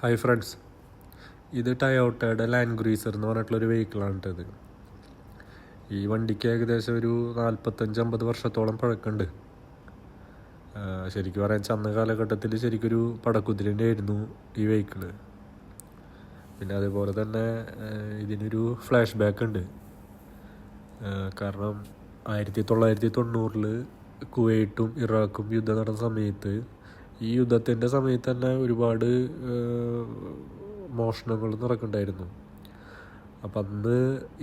Hi friends, ഇത് ടയോട്ടയുടെ land cruiser എന്ന് പറഞ്ഞിട്ടുള്ളൊരു വെഹിക്കിളാണ് ഇത്. ഈ വണ്ടിക്ക് ഏകദേശം ഒരു 45-50 വർഷത്തോളം പഴക്കമുണ്ട്. ശരിക്കും പറയാൻ അന്ന് കാലഘട്ടത്തിൽ ശരിക്കൊരു പടക്കുതിരൻ്റെ ആയിരുന്നു ഈ വെഹിക്കിള്. പിന്നെ അതേപോലെ തന്നെ ഇതിനൊരു ഫ്ലാഷ് ബാക്ക് ഉണ്ട്. കാരണം 1990 കുവൈറ്റും ഇറാഖും യുദ്ധം നടന്ന സമയത്ത്, ഈ യുദ്ധത്തിൻ്റെ സമയത്ത് തന്നെ ഒരുപാട് മോഷണങ്ങൾ നടക്കുന്നുണ്ടായിരുന്നു. അപ്പം അന്ന്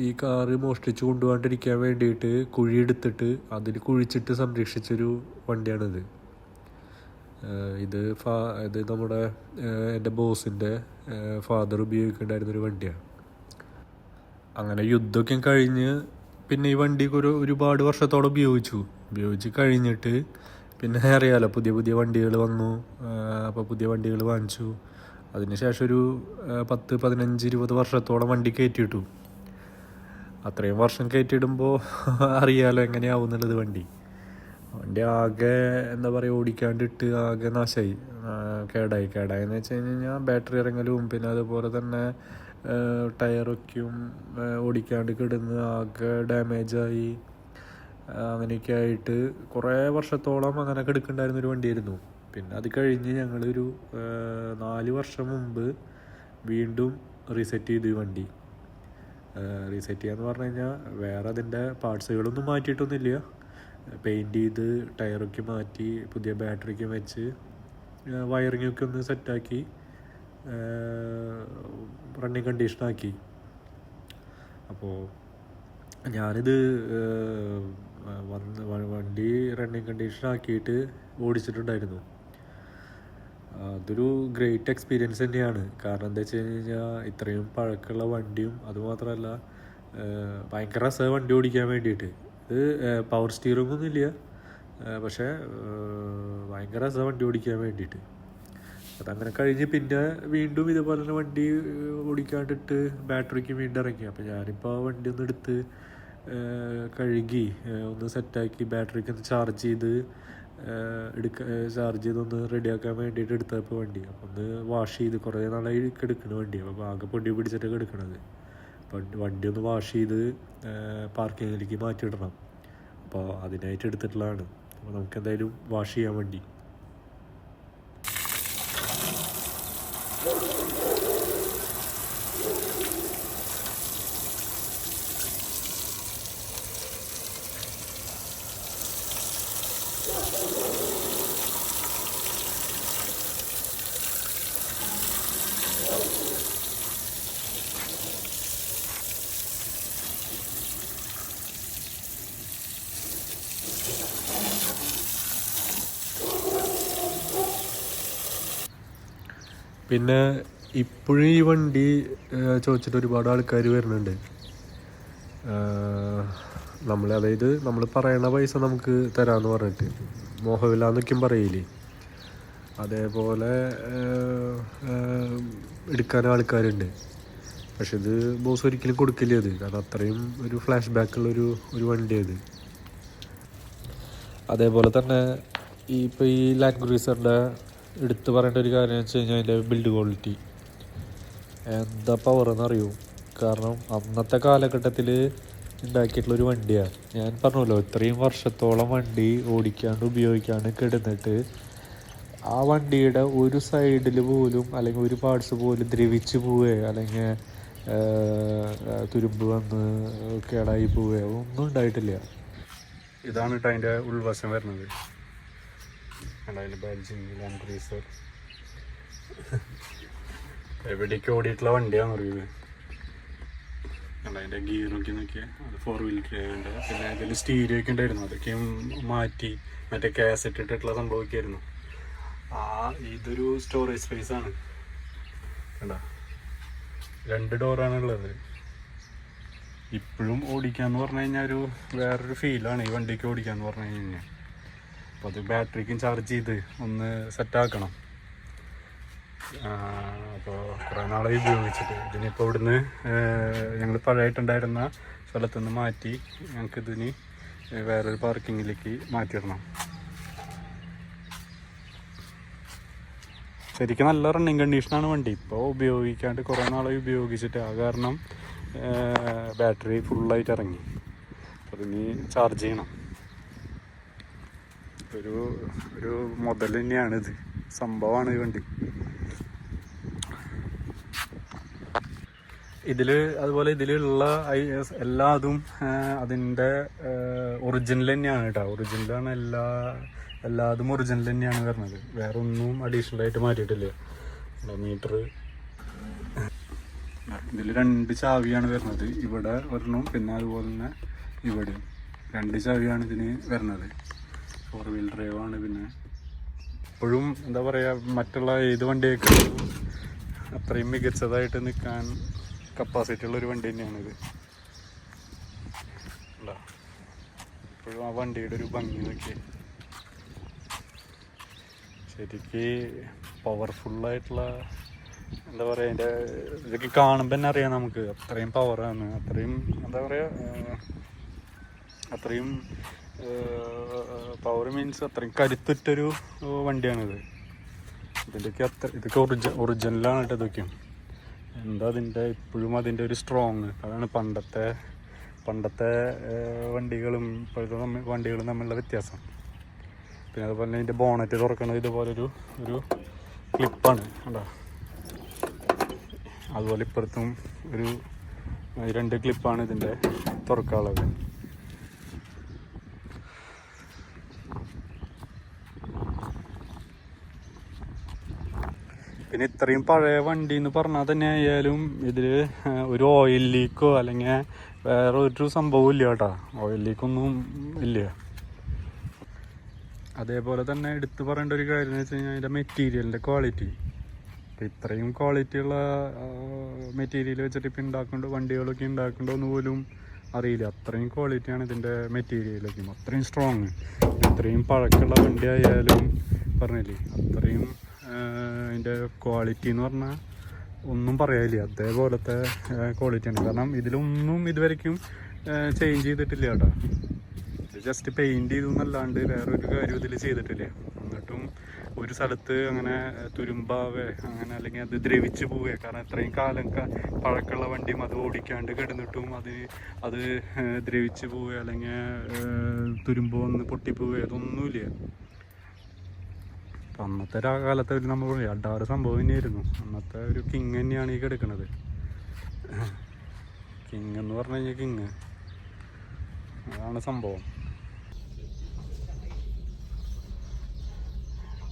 ഈ കാറ് മോഷ്ടിച്ച് കൊണ്ടുപോകാണ്ടിരിക്കാൻ വേണ്ടിയിട്ട് കുഴിയെടുത്തിട്ട് അതിൽ കുഴിച്ചിട്ട് സംരക്ഷിച്ചൊരു വണ്ടിയാണിത്. ഇത് നമ്മുടെ എൻ്റെ ബോസിൻ്റെ ഫാദർ ഉപയോഗിക്കേണ്ടായിരുന്നൊരു വണ്ടിയാണ്. അങ്ങനെ യുദ്ധമൊക്കെ കഴിഞ്ഞ് പിന്നെ ഈ വണ്ടി ഒരുപാട് വർഷത്തോളം ഉപയോഗിച്ച് കഴിഞ്ഞിട്ട് പിന്നെ അറിയാമല്ലോ, പുതിയ പുതിയ വണ്ടികൾ വന്നു. അപ്പോൾ പുതിയ വണ്ടികൾ വാങ്ങിച്ചു. അതിനുശേഷം ഒരു 10-15-20 വർഷത്തോളം വണ്ടി കയറ്റിയിട്ടു. അത്രയും വർഷം കയറ്റിയിടുമ്പോൾ അറിയാമല്ലോ എങ്ങനെയാവും എന്നുള്ളത്. വണ്ടി ആകെ എന്താ പറയുക, ഓടിക്കാണ്ടിട്ട് ആകെ നാശമായി, കേടായെന്ന് വെച്ച് കഴിഞ്ഞാൽ ബാറ്ററി ഇറങ്ങലും പിന്നെ അതുപോലെ തന്നെ ടയറൊക്കെയും ഓടിക്കാണ്ട് കിടന്ന് ആകെ ഡാമേജായി. അങ്ങനെയൊക്കെ ആയിട്ട് കുറേ വർഷത്തോളം അങ്ങനെ കിടക്കുന്നുണ്ടായിരുന്നൊരു വണ്ടിയായിരുന്നു. പിന്നെ അത് കഴിഞ്ഞ് ഞങ്ങളൊരു 4 വർഷം മുമ്പ് വീണ്ടും റീസെറ്റ് ചെയ്തു ഈ വണ്ടി. റീസെറ്റ് ചെയ്യാന്ന് പറഞ്ഞു കഴിഞ്ഞാൽ വേറെ അതിൻ്റെ പാർട്സുകളൊന്നും മാറ്റിയിട്ടൊന്നുമില്ല. പെയിൻറ്റ് ചെയ്ത് ടയറൊക്കെ മാറ്റി പുതിയ ബാറ്ററിയൊക്കെ വെച്ച് വയറിങ്ങൊക്കെ ഒന്ന് സെറ്റാക്കി റണ്ണിങ് കണ്ടീഷനാക്കി. അപ്പോൾ ഞാനിത് വണ്ടി റണ്ണിങ് കണ്ടീഷനാക്കിയിട്ട് ഓടിച്ചിട്ടുണ്ടായിരുന്നു. അതൊരു ഗ്രേറ്റ് എക്സ്പീരിയൻസ് തന്നെയാണ്. കാരണം എന്താ വെച്ച് കഴിഞ്ഞാൽ ഇത്രയും പഴക്കമുള്ള വണ്ടിയും അതുമാത്രമല്ല ഭയങ്കര രസമാണ് വണ്ടി ഓടിക്കാൻ വേണ്ടിയിട്ട്. ഇത് പവർ സ്റ്റിയറിങ്ങൊന്നും ഇല്ല, പക്ഷേ ഭയങ്കര രസമാണ് വണ്ടി ഓടിക്കാൻ വേണ്ടിയിട്ട്. അതങ്ങനെ കഴിഞ്ഞ് പിന്നെ വീണ്ടും ഇതുപോലെ തന്നെ വണ്ടി ഓടിക്കാണ്ടിട്ട് ബാറ്ററിക്ക് വീണ്ടും ഇറങ്ങി. അപ്പോൾ ഞാനിപ്പോൾ ആ വണ്ടി ഒന്ന് എടുത്ത് കഴുകി ഒന്ന് സെറ്റാക്കി ബാറ്ററിക്ക് ഒന്ന് ചാർജ് ചെയ്തൊന്ന് റെഡിയാക്കാൻ വേണ്ടിയിട്ട് എടുത്തപ്പോൾ വണ്ടി അപ്പോൾ ഒന്ന് വാഷ് ചെയ്ത് കുറേ നാളായി എടുക്കണ വണ്ടി. അപ്പോൾ ആകെ പൊടി പിടിച്ചിട്ട് എടുക്കണത്. അപ്പോൾ വണ്ടി ഒന്ന് വാഷ് ചെയ്ത് പാർക്കിങ്ങിലേക്ക് മാറ്റിയിടണം. അപ്പോൾ അതിനായിട്ട് എടുത്തിട്ടുള്ളതാണ്. അപ്പോൾ നമുക്ക് എന്തായാലും വാഷ് ചെയ്യാൻ വണ്ടി. പിന്നെ ഇപ്പോഴും ഈ വണ്ടി ചോദിച്ചിട്ട് ഒരുപാട് ആൾക്കാർ വരുന്നുണ്ട്. നമ്മൾ പറയണ പൈസ നമുക്ക് തരാമെന്ന് പറഞ്ഞിട്ട് മോഹമില്ലാന്നൊക്കെയും പറയില്ലേ, അതേപോലെ എടുക്കാൻ ആൾക്കാരുണ്ട്. പക്ഷെ ഇത് ബോസ് ഒരിക്കലും കൊടുക്കില്ല അത്. കാരണം അത്രയും ഒരു ഫ്ലാഷ് ബാക്കുള്ളൊരു വണ്ടിയത്. അതേപോലെ തന്നെ ഇപ്പോൾ ഈ ലാൻഡ് ക്രൂയിസറിൻ്റെ എടുത്ത് പറയേണ്ട ഒരു കാര്യം എന്ന് വെച്ച് കഴിഞ്ഞാൽ അതിൻ്റെ ബിൽഡ് ക്വാളിറ്റി എന്താ പവറെന്നറിയൂ. കാരണം അന്നത്തെ കാലഘട്ടത്തിൽ ഉണ്ടാക്കിയിട്ടുള്ളൊരു വണ്ടിയാണ്. ഞാൻ പറഞ്ഞല്ലോ, ഇത്രയും വർഷത്തോളം വണ്ടി ഉപയോഗിക്കാണ്ട് കിടന്നിട്ട് ആ വണ്ടിയുടെ ഒരു സൈഡിൽ പോലും അല്ലെങ്കിൽ ഒരു പാർട്സ് പോലും ദ്രവിച്ച് പോവുകയോ അല്ലെങ്കിൽ തുരുമ്പ് വന്ന് കേടായി പോവുകയോ ഒന്നും ഉണ്ടായിട്ടില്ല. ഇതാണ് കേട്ടോ അതിൻ്റെ ഉൾവശം വരുന്നത്. അതിൻ്റെ ബാഡ്ജിങ് ലാൻഡ് ക്രൂയിസർ എവിടേക്ക് ഓടിയിട്ടുള്ള വണ്ടിയാണെന്ന് അറിയുന്നത്. അതിൻ്റെ ഗിയറൊക്കെ നോക്കിയാൽ അത് 4 വീലർ ഉണ്ട്. പിന്നെ അതിൽ സ്റ്റീരിയോ ഒക്കെ ഉണ്ടായിരുന്നു, അതൊക്കെ മാറ്റി മറ്റേ കാസറ്റ് ഇട്ടിട്ടുള്ള സംഭവമൊക്കെ ആയിരുന്നു. ഇതൊരു സ്റ്റോറേജ് സ്പേസ് ആണ്. കണ്ടോ, 2 ഡോറാണുള്ളത്. ഇപ്പോഴും ഓടിക്കാന്ന് പറഞ്ഞു കഴിഞ്ഞാൽ വേറൊരു ഫീലാണ് ഈ വണ്ടിക്ക് ഓടിക്കാന്ന് പറഞ്ഞു കഴിഞ്ഞാൽ. അപ്പോൾ അത് ബാറ്ററിക്കും ചാർജ് ചെയ്ത് ഒന്ന് സെറ്റാക്കണം. അപ്പോൾ കുറേ നാളായി ഉപയോഗിച്ചിട്ട്. ഇതിനിപ്പോൾ ഇവിടുന്ന് ഞങ്ങൾ പഴയമായിട്ടുണ്ടായിരുന്ന സ്ഥലത്തുനിന്ന് മാറ്റി ഞങ്ങൾക്കിതിന് വേറൊരു പാർക്കിങ്ങിലേക്ക് മാറ്റിയിടണം. ശരിക്കും നല്ല റണ്ണിങ് കണ്ടീഷനാണ് വണ്ടി. ഇപ്പോൾ ഉപയോഗിക്കാണ്ട് കുറേ നാളായി ഉപയോഗിച്ചിട്ട്, ആ കാരണം ബാറ്ററി ഫുള്ളായിട്ട് ഇറങ്ങി. അപ്പോൾ ഇനി ചാർജ് ചെയ്യണം. ഒരു മുതൽ തന്നെയാണിത്, സംഭവമാണ് ഈ വണ്ടി. അതുപോലെ ഇതിലുള്ള എല്ലാതും അതിൻ്റെ ഒറിജിനൽ തന്നെയാണ് കേട്ടോ. ഒറിജിനലാണ് എല്ലാതും ഒറിജിനൽ തന്നെയാണ് വരുന്നത്. വേറെ ഒന്നും അഡീഷണൽ ആയിട്ട് മാറ്റിയിട്ടില്ല. മീറ്റർ ഇതിൽ 2 ചാവിയാണ് വരുന്നത്. ഇവിടെ വരണം, പിന്നെ അതുപോലെ തന്നെ ഇവിടെ 2 ചാവിയാണ് ഇതിന് വരുന്നത്. 4 വീൽ ഡ്രൈവ് ആണ്. പിന്നെ ഇപ്പോഴും എന്താ പറയുക, മറ്റുള്ള ഏത് വണ്ടിയൊക്കെ അത്രയും മികച്ചതായിട്ട് നിൽക്കാൻ കപ്പാസിറ്റി ഉള്ളൊരു വണ്ടി തന്നെയാണിത്. ഇപ്പോഴും ആ വണ്ടിയുടെ ഒരു ഭംഗി നോക്കി, ശരിക്ക് പവർഫുള്ളായിട്ടുള്ള, എന്താ പറയുക, അതിൻ്റെ ഇതൊക്കെ കാണുമ്പോൾ തന്നെ അറിയാം നമുക്ക് അത്രയും പവറാണ്. അത്രയും എന്താ പറയുക, അത്രയും പവർ മീൻസ് അത്രയും കരുത്തുറ്റൊരു വണ്ടിയാണിത്. ഇതൊക്കെ ഒറിജിനലാണ് കേട്ടോ. ഇതൊക്കെയും എന്താ ഇപ്പോഴും അതിൻ്റെ ഒരു സ്ട്രോങ്, അതാണ് പണ്ടത്തെ വണ്ടികളും ഇപ്പോഴത്തെ വണ്ടികളും തമ്മിലുള്ള വ്യത്യാസം. പിന്നെ അതുപോലെ തന്നെ ഇതിൻ്റെ ബോണറ്റ് തുറക്കുന്നത് ഇതുപോലൊരു ക്ലിപ്പാണ് കേട്ടോ. അതുപോലെ ഇപ്പുറത്തും 2 ക്ലിപ്പാണ് ഇതിൻ്റെ തുറക്കാനുള്ളത്. പിന്നെ ഇത്രയും പഴയ വണ്ടി എന്ന് പറഞ്ഞാൽ തന്നെ ആയാലും ഇതിൽ ഒരു ഓയിൽ ലീക്കോ അല്ലെങ്കിൽ വേറെ ഒരു സംഭവവും ഇല്ല കേട്ടോ. ഓയിൽ ലീക്കൊന്നും ഇല്ല. അതേപോലെ തന്നെ എടുത്തു പറയേണ്ട ഒരു കാര്യം എന്ന് വെച്ച് കഴിഞ്ഞാൽ അതിൻ്റെ മെറ്റീരിയലിൻ്റെ ക്വാളിറ്റി. ഇപ്പം ഇത്രയും ക്വാളിറ്റിയുള്ള മെറ്റീരിയൽ വെച്ചിട്ട് ഇപ്പം വണ്ടികളൊക്കെ ഉണ്ടാക്കുന്നുണ്ടോ എന്ന് പോലും അറിയില്ല. അത്രയും ക്വാളിറ്റിയാണ് ഇതിൻ്റെ മെറ്റീരിയലൊക്കെ, അത്രയും സ്ട്രോങ്. ഇത്രയും പഴക്കമുള്ള വണ്ടി ആയാലും പറഞ്ഞില്ലേ, അത്രയും അതിൻ്റെ ക്വാളിറ്റി എന്ന് പറഞ്ഞാൽ ഒന്നും പറയാനില്ല. അതേപോലത്തെ ക്വാളിറ്റിയാണ്. കാരണം ഇതിലൊന്നും ഇതുവരെയ്ക്കും ചേഞ്ച് ചെയ്തിട്ടില്ല കേട്ടോ. ജസ്റ്റ് പെയിൻറ് ചെയ്തു എന്നല്ലാണ്ട് വേറൊരു കാര്യം ഇതിൽ ചെയ്തിട്ടില്ല. എന്നിട്ടും ഒരു സ്ഥലത്ത് അങ്ങനെ തുരുമ്പാവേ അങ്ങനെ അല്ലെങ്കിൽ അത് ദ്രവിച്ച് പോവേ, കാരണം ഇത്രയും കാലം പഴക്കമുള്ള വണ്ടിയും അത് ഓടിക്കാണ്ട് കിടന്നിട്ടും അത് ദ്രവിച്ച് പോവേ അല്ലെങ്കിൽ തുരുമ്പ് വന്ന് പൊട്ടിപ്പോവേ, അതൊന്നുമില്ല. അന്നത്തെ കാലത്തെ നമ്മൾ പറയും അഡാറ് സംഭവം തന്നെയായിരുന്നു. അന്നത്തെ ഒരു കിങ് തന്നെയാണ് ഈ കിടക്കുന്നത്. കിങ് എന്ന് പറഞ്ഞു കഴിഞ്ഞാൽ കിങ്, അതാണ് സംഭവം.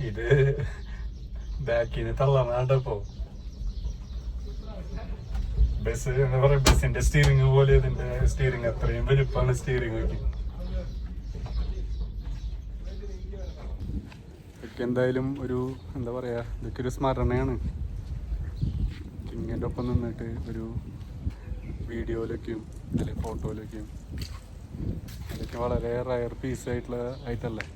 ഇത് ബാക്കിന് തള്ളാണ്ടപ്പോ ബസ് എന്താ പറയാ, ബസ്സിന്റെ സ്റ്റിയറിംഗ് പോലെ ഇതിന്റെ സ്റ്റിയറിംഗ് അത്രയും വലുപ്പമാണ് സ്റ്റിയറിംഗ് ഒക്കെ. എന്തായാലും ഒരു എന്താ പറയുക, ഇതൊക്കെ ഒരു സ്മരണയാണ്. കിങ്ങിൻ്റെ ഒപ്പം നിന്നിട്ട് ഒരു വീഡിയോയിലൊക്കെയും ഇതിൽ ഫോട്ടോയിലൊക്കെയും അതൊക്കെ വളരെ റയർ പീസായിട്ടുള്ള ആയിട്ടല്ലേ.